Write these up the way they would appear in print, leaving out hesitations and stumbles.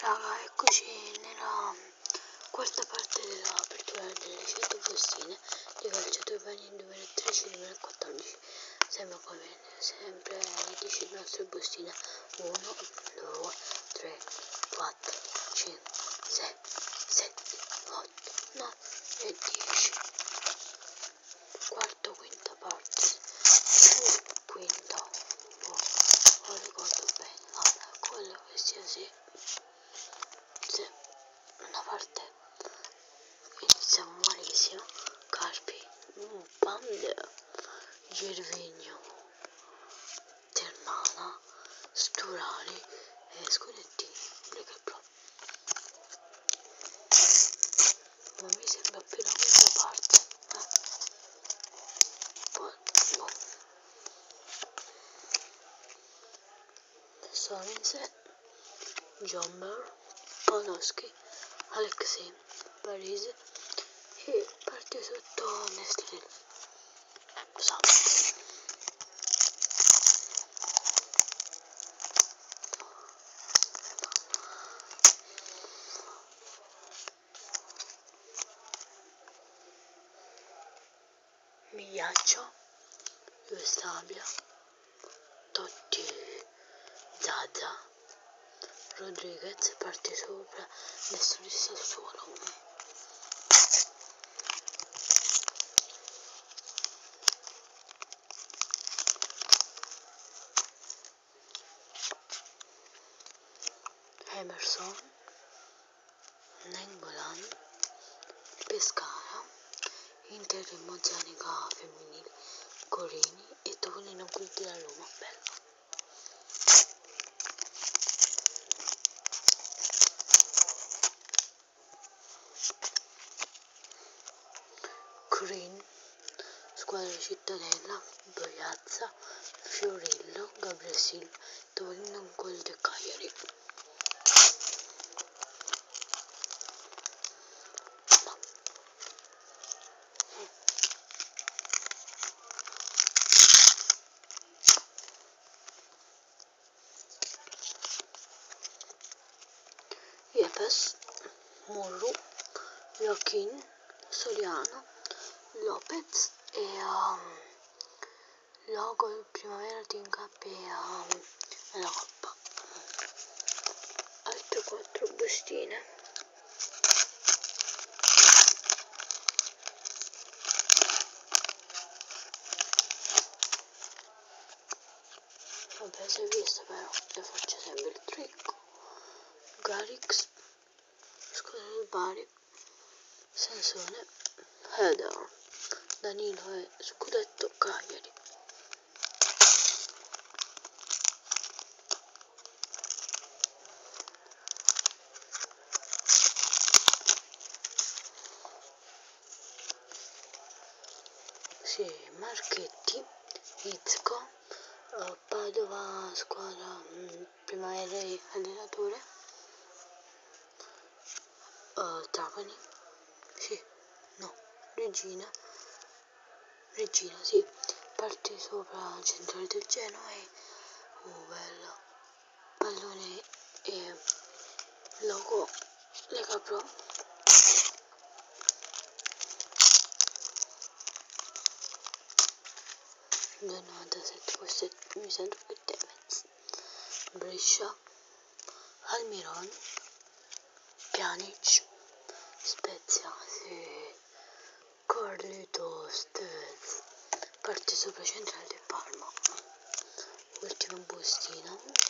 Raga, eccoci nella quarta parte dell'apertura delle 100 bustine di calciatori Pagni 2013-2014. Sembra come sempre 10 le nostre bustine: 1, 2, 3, 4, 5, 6, 7, 8, 9 e 10. Quarto, quinta parte. Quinta, non ricordo bene. Vabbè, quello che sia, sì. Una parte iniziamo malissimo. Carpi, Pande, Gervigno, Ternana, Sturali e Scudettini. Lega Pro. Ma mi sembra più la quinta parte. Poi Sorensen, Jomber, Podolski, Alexei, Parise e parte sotto Nestlé. Migliaccio, Stabia, Totti, Zaza, Rodriguez, parte sopra, adesso di Sassuolo. Emerson, Nengolan, Pescara, Inter Mozzanica femminile, Corini e Topolino quelli della Roma. Bello. Green, squadra cittadella, Boiazza, Fiorillo, Gabriel Silva, Topolino quelli del Cagliari. Yepes, Murru, Joaquin, Soriano, Lopez e logo Primavera Team Cup e la Coppa. Altre 4 bustine. Vabbè, si è visto, però le faccio sempre il trick. Garrix, squadra del Bari, Sansone, Heather, Danilo e Scudetto Cagliari. Sì, Marchetti, Izco, Padova, squadra Primavera allenatore, Trapani, sì, no, Regina, sì, parte sopra centrale del Genoa e bello, pallone e logo Lega Pro. Del 97, questo mi sento che Temez, Brescia, Almiron, Pjanic, Spezia, sì, Carlitos Tevez, parte sopra centrale del Parma. Ultima bustina.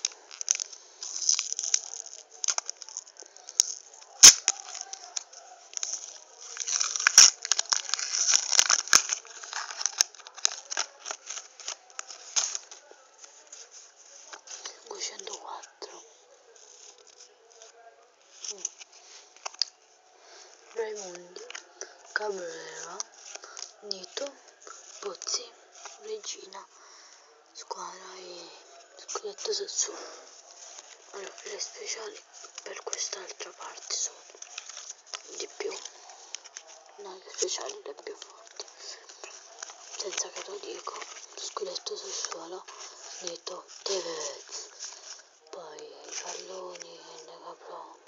Raimondi, Cabrera, Nito, Pozzi, Regina, squadra e scudetto Sassuolo. Allora, le speciali per quest'altra parte sono di più, no, le speciali le più forti, senza che lo dico. Scudetto Sassuolo, Nito, Tevez, poi i palloni, Lega Pro,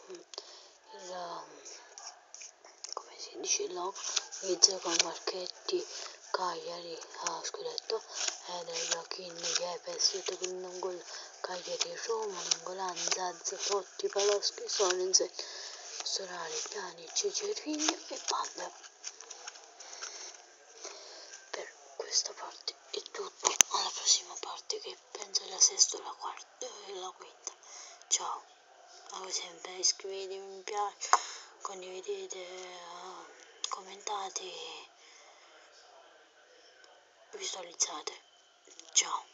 15 il logo, inizia con Marchetti, Cagliari a scudetto, Joaquin, Yepes, non gol, Cagliari, Roma, Nangolan, Zaz, Totti, Paloschi, Sorensen, Solari, Pjanic, Gervinho e Banda. Per questa parte è tutto, alla prossima parte che penso è la sesta o la quarta e la quinta. Ciao, come sempre iscrivetevi, mi piace, condividete, commentate, visualizzate. Ciao.